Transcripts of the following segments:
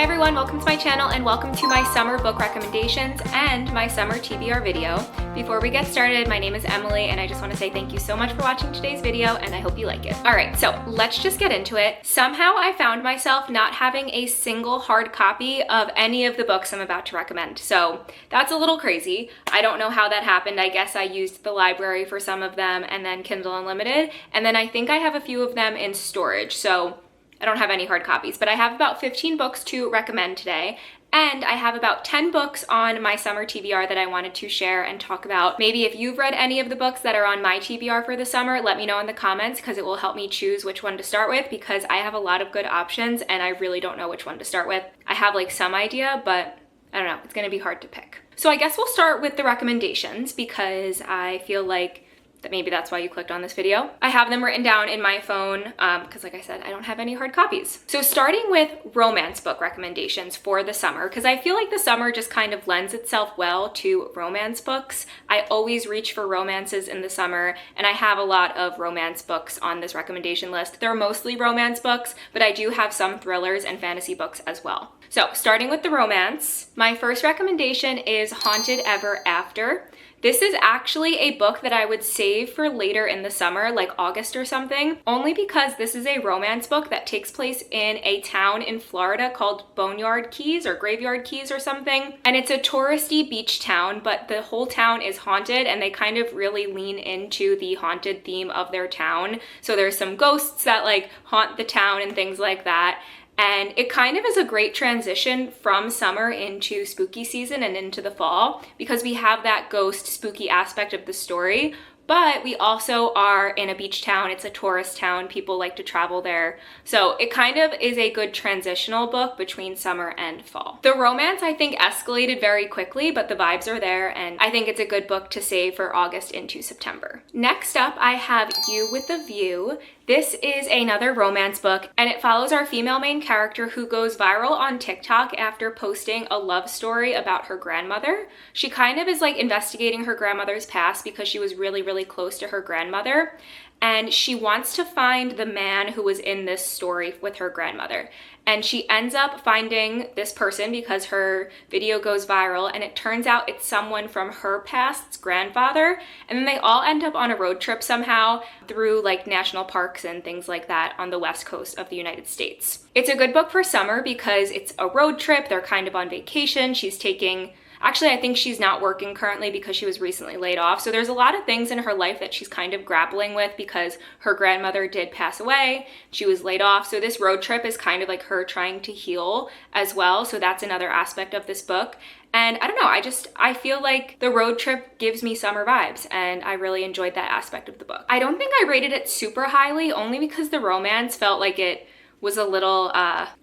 Hi everyone, welcome to my channel and welcome to my summer book recommendations and my summer TBR video. Before we get started, my name is Emily and I just want to say thank you so much for watching today's video and I hope you like it. Alright, so let's just get into it. Somehow I found myself not having a single hard copy of any of the books I'm about to recommend. So that's a little crazy. I don't know how that happened. I guess I used the library for some of them and then Kindle Unlimited. And then I think I have a few of them in storage. So I don't have any hard copies, but I have about 15 books to recommend today. And I have about 10 books on my summer TBR that I wanted to share and talk about. Maybe if you've read any of the books that are on my TBR for the summer, let me know in the comments because it will help me choose which one to start with because I have a lot of good options and I really don't know which one to start with. I have like some idea, but I don't know, it's gonna be hard to pick. So I guess we'll start with the recommendations because I feel like that maybe that's why you clicked on this video. I have them written down in my phone because like I said, I don't have any hard copies. So starting with romance book recommendations for the summer, because I feel like the summer just kind of lends itself well to romance books. I always reach for romances in the summer and I have a lot of romance books on this recommendation list. They're mostly romance books, but I do have some thrillers and fantasy books as well. So starting with the romance, my first recommendation is Haunted Ever After. This is actually a book that I would save for later in the summer, like August or something, only because this is a romance book that takes place in a town in Florida called Boneyard Keys or Graveyard Keys or something. And it's a touristy beach town, but the whole town is haunted and they kind of really lean into the haunted theme of their town. So there's some ghosts that like haunt the town and things like that. And it kind of is a great transition from summer into spooky season and into the fall because we have that ghost spooky aspect of the story, but we also are in a beach town. It's a tourist town. People like to travel there. So it kind of is a good transitional book between summer and fall. The romance, I think, escalated very quickly, but the vibes are there, and I think it's a good book to save for August into September. Next up, I have You with a View. This is another romance book, and it follows our female main character who goes viral on TikTok after posting a love story about her grandmother. She kind of is like investigating her grandmother's past because she was really close to her grandmother, and she wants to find the man who was in this story with her grandmother. And she ends up finding this person because her video goes viral, and it turns out it's someone from her past's grandfather. And then they all end up on a road trip somehow through like national parks and things like that on the west coast of the United States. It's a good book for summer because it's a road trip. They're kind of on vacation. Actually, I think she's not working currently because she was recently laid off. So there's a lot of things in her life that she's kind of grappling with because her grandmother did pass away. She was laid off. So this road trip is kind of like her trying to heal as well. So that's another aspect of this book. And I don't know, I feel like the road trip gives me summer vibes and I really enjoyed that aspect of the book. I don't think I rated it super highly only because the romance felt like it was a little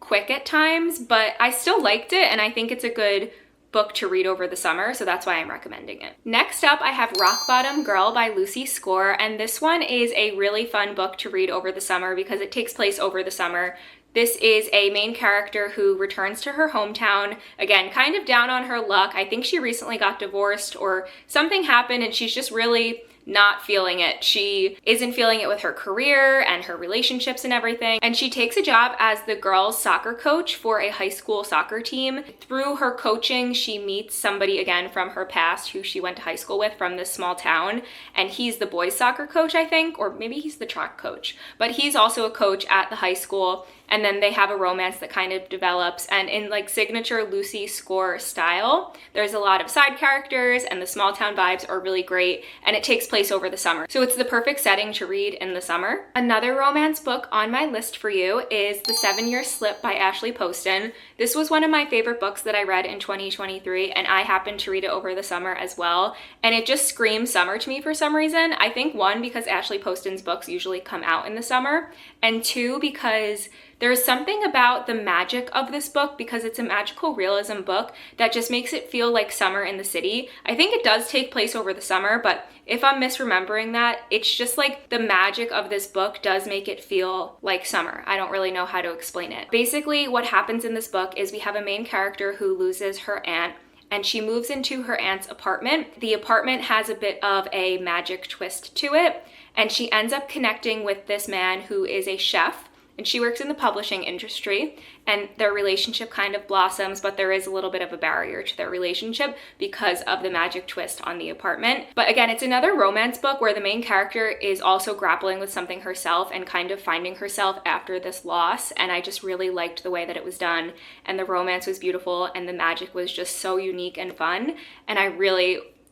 quick at times, but I still liked it and I think it's a good book to read over the summer, so that's why I'm recommending it. Next up, I have Rock Bottom Girl by Lucy Score, and this one is a really fun book to read over the summer because it takes place over the summer. This is a main character who returns to her hometown, again, kind of down on her luck. I think she recently got divorced or something happened and she's just really not feeling it. She isn't feeling it with her career and her relationships and everything. And she takes a job as the girls' soccer coach for a high school soccer team. Through her coaching, she meets somebody again from her past who she went to high school with from this small town. And he's the boys' soccer coach, I think, or maybe he's the track coach. But he's also a coach at the high school. And then they have a romance that kind of develops, and in like signature Lucy Score style, there's a lot of side characters and the small town vibes are really great, and it takes place over the summer. So it's the perfect setting to read in the summer. Another romance book on my list for you is The 7-Year Slip by Ashley Poston. This was one of my favorite books that I read in 2023, and I happened to read it over the summer as well. And it just screams summer to me for some reason. I think one, because Ashley Poston's books usually come out in the summer, and two, because there's something about the magic of this book because it's a magical realism book that just makes it feel like summer in the city. I think it does take place over the summer, but if I'm misremembering that, it's just like the magic of this book does make it feel like summer. I don't really know how to explain it. Basically, what happens in this book is we have a main character who loses her aunt and she moves into her aunt's apartment. The apartment has a bit of a magic twist to it, and she ends up connecting with this man who is a chef and she works in the publishing industry, and their relationship kind of blossoms, but there is a little bit of a barrier to their relationship because of the magic twist on the apartment. But again, it's another romance book where the main character is also grappling with something herself and kind of finding herself after this loss, and I just really liked the way that it was done, and the romance was beautiful, and the magic was just so unique and fun, and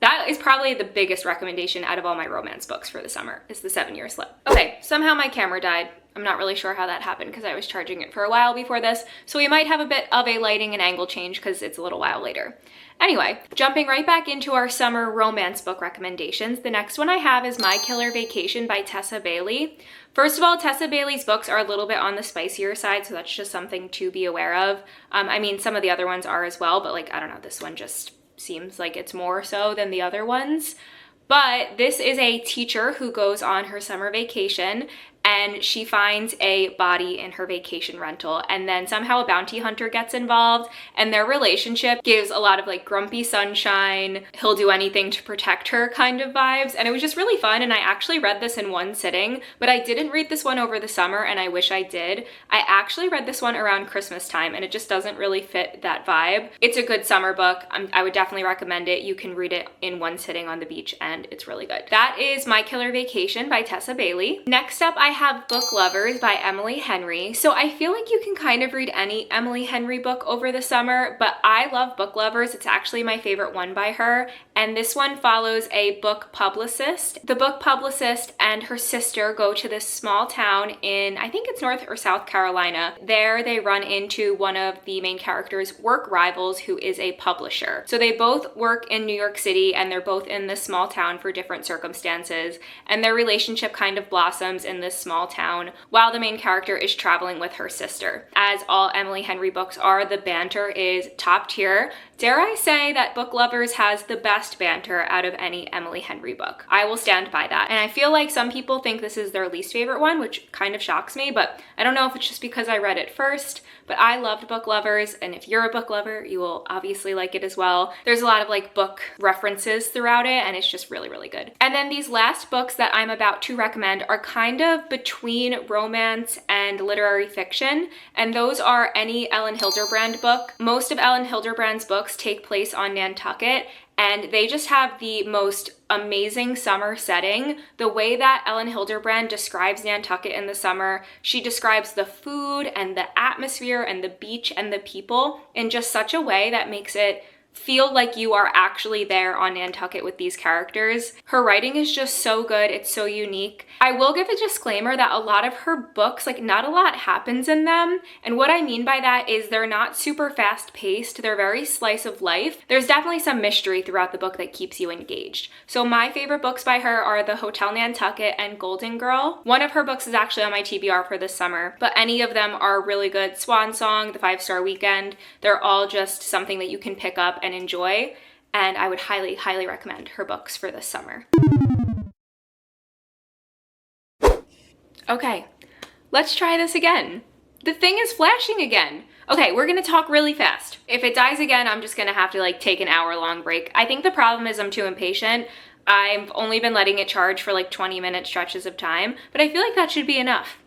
that is probably the biggest recommendation out of all my romance books for the summer, is The 7-Year Slip. Okay, somehow my camera died. I'm not really sure how that happened because I was charging it for a while before this, so we might have a bit of a lighting and angle change because it's a little while later. Anyway, jumping right back into our summer romance book recommendations, the next one I have is My Killer Vacation by Tessa Bailey. First of all, Tessa Bailey's books are a little bit on the spicier side, so that's just something to be aware of. I mean, some of the other ones are as well, but like, I don't know, this one just seems like it's more so than the other ones. But this is a teacher who goes on her summer vacation, and she finds a body in her vacation rental, and then somehow a bounty hunter gets involved, and their relationship gives a lot of like grumpy sunshine, he'll do anything to protect her kind of vibes, and it was just really fun. And I actually read this in one sitting, but I didn't read this one over the summer, and I wish I did. I actually read this one around Christmas time, and it just doesn't really fit that vibe. It's a good summer book. I would definitely recommend it. You can read it in one sitting on the beach, and it's really good. That is My Killer Vacation by Tessa Bailey. Next up, I have Book Lovers by Emily Henry. So I feel like you can kind of read any Emily Henry book over the summer, but I love Book Lovers. It's actually my favorite one by her, and this one follows a book publicist. The book publicist and her sister go to this small town in, I think it's North or South Carolina. There they run into one of the main character's work rivals, who is a publisher. So they both work in New York City, and they're both in this small town for different circumstances, and their relationship kind of blossoms in this small town while the main character is traveling with her sister. As all Emily Henry books are, the banter is top tier. Dare I say that Book Lovers has the best banter out of any Emily Henry book. I will stand by that. And I feel like some people think this is their least favorite one, which kind of shocks me, but I don't know if it's just because I read it first, but I loved Book Lovers, and if you're a book lover, you will obviously like it as well. There's a lot of like book references throughout it, and it's just really, really good. And then these last books that I'm about to recommend are kind of between romance and literary fiction, and those are any Elin Hilderbrand book. Most of Elin Hilderbrand's books take place on Nantucket, and they just have the most amazing summer setting. The way that Elin Hilderbrand describes Nantucket in the summer, she describes the food and the atmosphere and the beach and the people in just such a way that makes it feel like you are actually there on Nantucket with these characters. Her writing is just so good. It's so unique. I will give a disclaimer that a lot of her books, like not a lot happens in them. And what I mean by that is they're not super fast paced. They're very slice of life. There's definitely some mystery throughout the book that keeps you engaged. So my favorite books by her are The Hotel Nantucket and Golden Girl. One of her books is actually on my TBR for this summer, but any of them are really good. Swan Song, The 5-Star Weekend, they're all just something that you can pick up and enjoy, and I would highly, highly recommend her books for this summer. Okay, let's try this again. The thing is flashing again. Okay, we're gonna talk really fast. If it dies again, I'm just gonna have to like take an hour-long break. I think the problem is I'm too impatient. I've only been letting it charge for like 20-minute stretches of time, but I feel like that should be enough.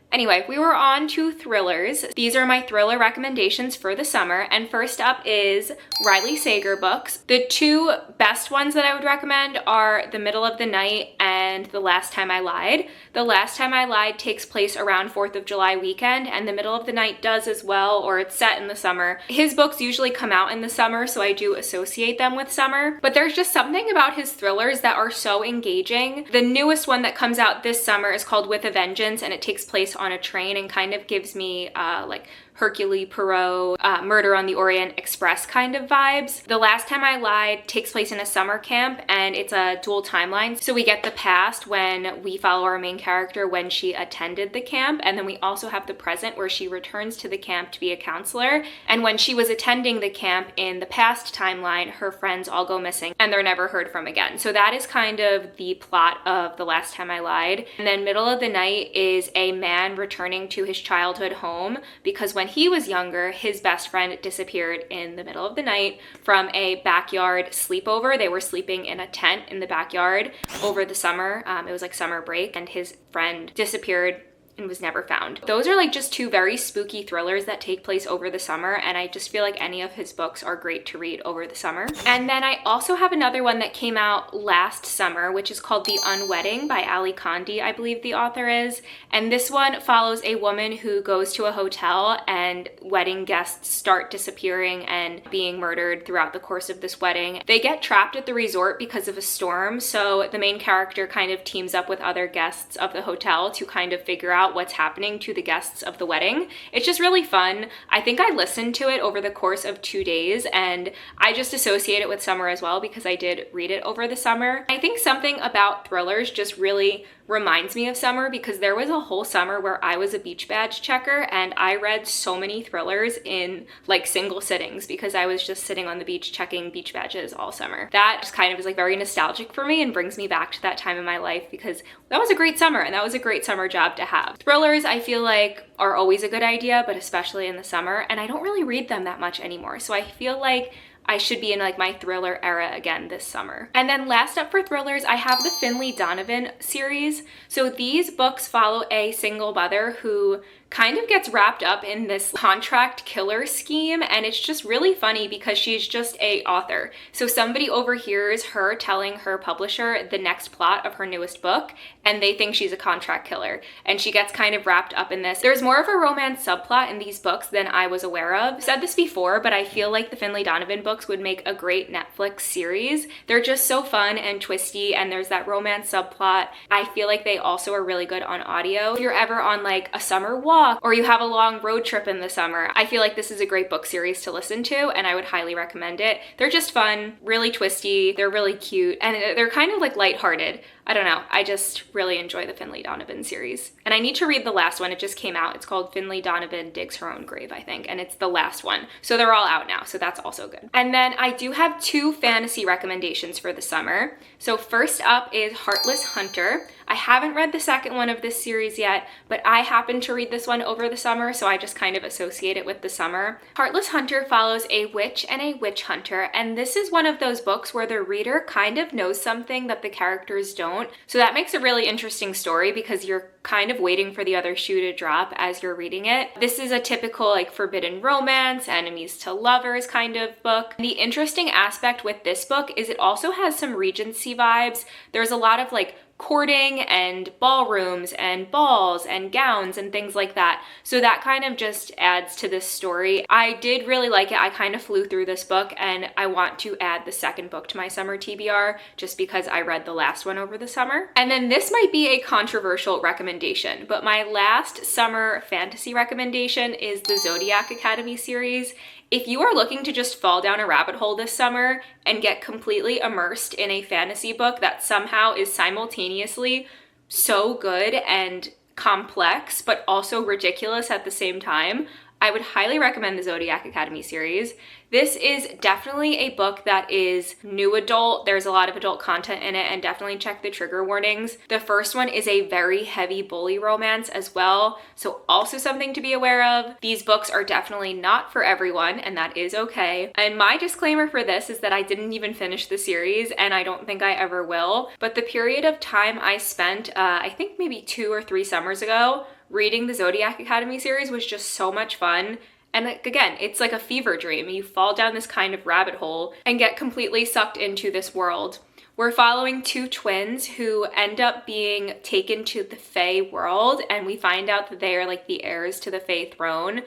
Anyway, we were on to thrillers. These are my thriller recommendations for the summer, and first up is Riley Sager books. The two best ones that I would recommend are The Middle of the Night and The Last Time I Lied. The Last Time I Lied takes place around 4th of July weekend, and The Middle of the Night does as well, or it's set in the summer. His books usually come out in the summer, so I do associate them with summer, but there's just something about his thrillers that are so engaging. The newest one that comes out this summer is called With a Vengeance, and it takes place on a train and kind of gives me like Hercule Poirot, Murder on the Orient Express kind of vibes. The Last Time I Lied takes place in a summer camp, and it's a dual timeline. So we get the past when we follow our main character when she attended the camp, and then we also have the present where she returns to the camp to be a counselor. And when she was attending the camp in the past timeline, her friends all go missing and they're never heard from again. So that is kind of the plot of The Last Time I Lied. And then Middle of the Night is a man returning to his childhood home because when he was younger, his best friend disappeared in the middle of the night from a backyard sleepover. They were sleeping in a tent in the backyard over the summer. It was like summer break, and his friend disappeared and Was Never Found. Those are like just two very spooky thrillers that take place over the summer, and I just feel like any of his books are great to read over the summer. And then I also have another one that came out last summer, which is called The Unwedding by Ali Condi, I believe the author is. And this one follows a woman who goes to a hotel and wedding guests start disappearing and being murdered throughout the course of this wedding. They get trapped at the resort because of a storm, so the main character kind of teams up with other guests of the hotel to kind of figure out what's happening to the guests of the wedding. It's just really fun. I think I listened to it over the course of 2 days, and I just associate it with summer as well because I did read it over the summer. I think something about thrillers just really reminds me of summer because there was a whole summer where I was a beach badge checker and I read so many thrillers in like single sittings because I was just sitting on the beach checking beach badges all summer. That just kind of is like very nostalgic for me and brings me back to that time in my life because that was a great summer and that was a great summer job to have. Thrillers, I feel like, are always a good idea, but especially in the summer, and I don't really read them that much anymore. So I feel like I should be in like my thriller era again this summer. And then last up for thrillers, I have the Finley Donovan series. So these books follow a single mother who kind of gets wrapped up in this contract killer scheme, and it's just really funny because she's just a author. So somebody overhears her telling her publisher the next plot of her newest book, and they think she's a contract killer, and she gets kind of wrapped up in this. There's more of a romance subplot in these books than I was aware of. I've said this before, but I feel like the Finley Donovan books would make a great Netflix series. They're just so fun and twisty, and there's that romance subplot. I feel like they also are really good on audio. If you're ever on like a summer walk or you have a long road trip in the summer, I feel like this is a great book series to listen to, and I would highly recommend it. They're just fun, really twisty, they're really cute, and they're kind of like lighthearted. I don't know, I just really enjoy the Finley Donovan series. And I need to read the last one, it just came out. It's called Finley Donovan Digs Her Own Grave, I think, and it's the last one. So they're all out now, so that's also good. And then I do have 2 fantasy recommendations for the summer. So first up is Heartless Hunter. I haven't read the second one of this series yet, but I happened to read this one over the summer, so I just kind of associate it with the summer. Heartless Hunter follows a witch and a witch hunter, and this is one of those books where the reader kind of knows something that the characters don't. So that makes a really interesting story because you're kind of waiting for the other shoe to drop as you're reading it. This is a typical like forbidden romance, enemies to lovers kind of book. The interesting aspect with this book is it also has some Regency vibes. There's a lot of like courting and ballrooms and balls and gowns and things like that. So that kind of just adds to this story. I did really like it. I kind of flew through this book, and I want to add the second book to my summer TBR just because I read the last one over the summer. And then this might be a controversial recommendation, but my last summer fantasy recommendation is the Zodiac Academy series. If you are looking to just fall down a rabbit hole this summer and get completely immersed in a fantasy book that somehow is simultaneously so good and complex, but also ridiculous at the same time, I would highly recommend the Zodiac Academy series. This is definitely a book that is new adult. There's a lot of adult content in it, and definitely check the trigger warnings. The first one is a very heavy bully romance as well, so also something to be aware of. These books are definitely not for everyone, and that is okay. And my disclaimer for this is that I didn't even finish the series, and I don't think I ever will, but the period of time I spent, I think maybe 2 or 3 summers ago, reading the Zodiac Academy series was just so much fun. And again, it's like a fever dream. You fall down this kind of rabbit hole and get completely sucked into this world. We're following 2 twins who end up being taken to the Fae world, and we find out that they are like the heirs to the Fae throne,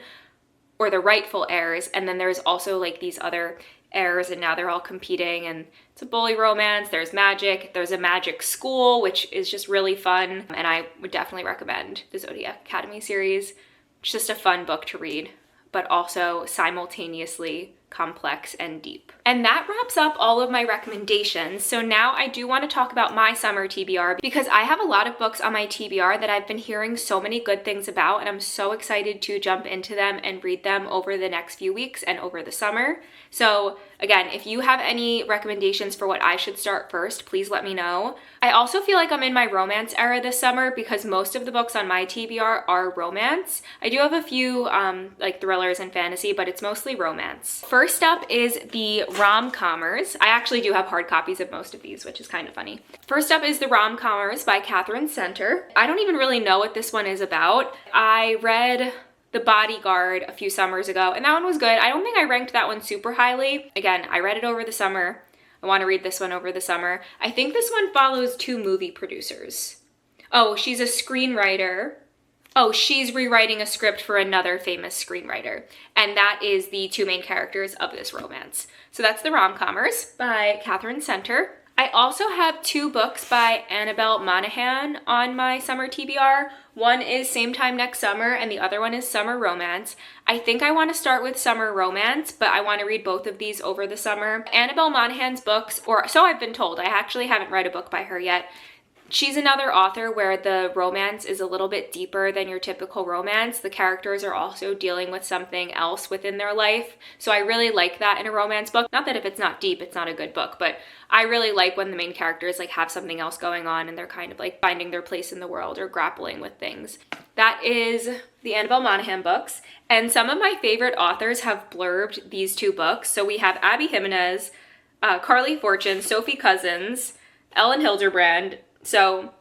or the rightful heirs. And then there's also like these other heirs, and now they're all competing, and it's a bully romance. There's magic. There's a magic school, which is just really fun, and I would definitely recommend the Zodiac Academy series. It's just a fun book to read, but also simultaneously complex and deep. And that wraps up all of my recommendations. So now I do want to talk about my summer TBR because I have a lot of books on my TBR that I've been hearing so many good things about, and I'm so excited to jump into them and read them over the next few weeks and over the summer. So again, if you have any recommendations for what I should start first, please let me know. I also feel like I'm in my romance era this summer because most of the books on my TBR are romance. I do have a few like thrillers and fantasy, but it's mostly romance. First up is the Romcommers. I actually do have hard copies of most of these, which is kind of funny. First up is the Romcommers by Catherine Center. I don't even really know what this one is about. I read The Bodyguard a few summers ago, and that one was good. I don't think I ranked that one super highly. Again, I read it over the summer. I want to read this one over the summer. I think this one follows 2 movie producers. Oh, she's a screenwriter. Oh, she's rewriting a script for another famous screenwriter. And that is the 2 main characters of this romance. So that's the Romcommers by Catherine Center. I also have 2 books by Annabelle Monaghan on my summer TBR. One is Same Time Next Summer, and the other one is Summer Romance. I think I want to start with Summer Romance, but I want to read both of these over the summer. Annabelle Monaghan's books, or so I've been told, I actually haven't read a book by her yet. She's another author where the romance is a little bit deeper than your typical romance. The characters are also dealing with something else within their life. So I really like that in a romance book. Not that if it's not deep, it's not a good book, but I really like when the main characters like have something else going on and they're kind of like finding their place in the world or grappling with things. That is the Annabelle Monaghan books. And some of my favorite authors have blurbed these 2 books. So we have Abby Jimenez, Carly Fortune, Sophie Cousins, Elin Hilderbrand. So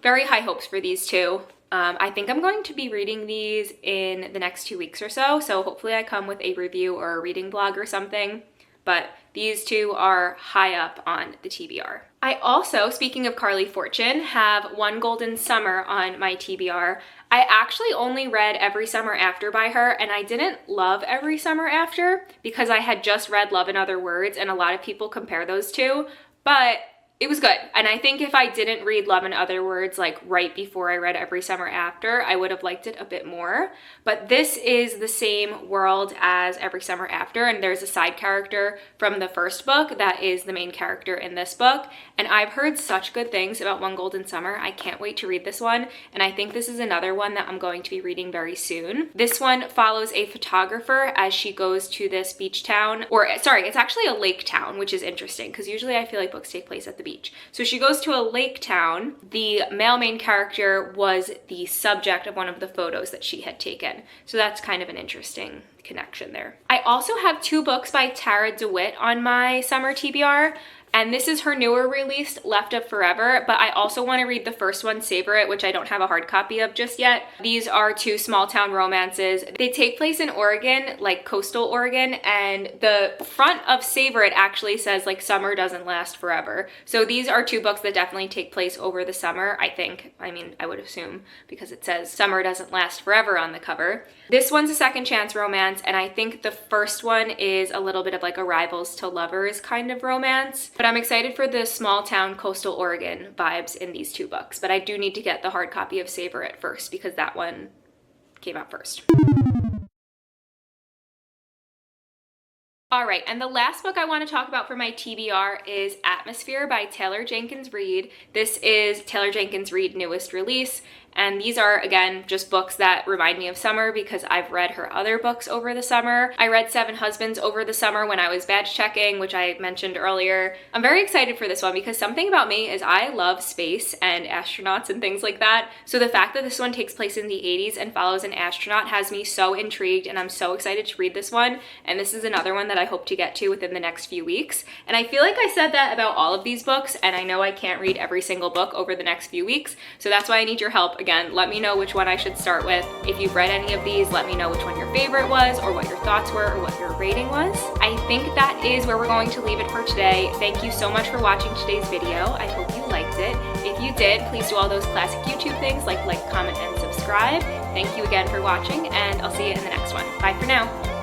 very high hopes for these 2. I think I'm going to be reading these in the next 2 weeks or so. So hopefully I come with a review or a reading blog or something. But these 2 are high up on the TBR. I also, speaking of Carly Fortune, have One Golden Summer on my TBR. I actually only read Every Summer After by her, and I didn't love Every Summer After because I had just read Love in Other Words, and a lot of people compare those 2. But it was good. And I think if I didn't read Love in Other Words like right before I read Every Summer After, I would have liked it a bit more. But this is the same world as Every Summer After, and there's a side character from the first book that is the main character in this book. And I've heard such good things about One Golden Summer. I can't wait to read this one. And I think this is another one that I'm going to be reading very soon. This one follows a photographer as she goes to this beach town, or sorry, it's actually a lake town, which is interesting because usually I feel like books take place at the beach. So she goes to a lake town. The male main character was the subject of one of the photos that she had taken. So that's kind of an interesting connection there. I also have 2 books by Tara DeWitt on my summer TBR. And this is her newer release, Left of Forever, but I also want to read the first one, Savor It, which I don't have a hard copy of just yet. These are 2 small town romances. They take place in Oregon, like coastal Oregon, and the front of Savor It actually says like summer doesn't last forever. So these are 2 books that definitely take place over the summer, I think. I mean, I would assume because it says summer doesn't last forever on the cover. This one's a second chance romance, and I think the first one is a little bit of like a rivals to lovers kind of romance. But I'm excited for the small town coastal Oregon vibes in these 2 books. But I do need to get the hard copy of Savor It first because that one came out first. All right, and the last book I want to talk about for my TBR is Atmosphere by Taylor Jenkins Reid. This is Taylor Jenkins Reid's newest release. And these are, again, just books that remind me of summer because I've read her other books over the summer. I read Seven Husbands over the summer when I was badge checking, which I mentioned earlier. I'm very excited for this one because something about me is I love space and astronauts and things like that. So the fact that this one takes place in the 80s and follows an astronaut has me so intrigued, and I'm so excited to read this one. And this is another one that I hope to get to within the next few weeks. And I feel like I said that about all of these books, and I know I can't read every single book over the next few weeks. So that's why I need your help. Again, let me know which one I should start with. If you've read any of these, let me know which one your favorite was, or what your thoughts were, or what your rating was. I think that is where we're going to leave it for today. Thank you so much for watching today's video. I hope you liked it. If you did, please do all those classic YouTube things like, comment, and subscribe. Thank you again for watching, and I'll see you in the next one. Bye for now.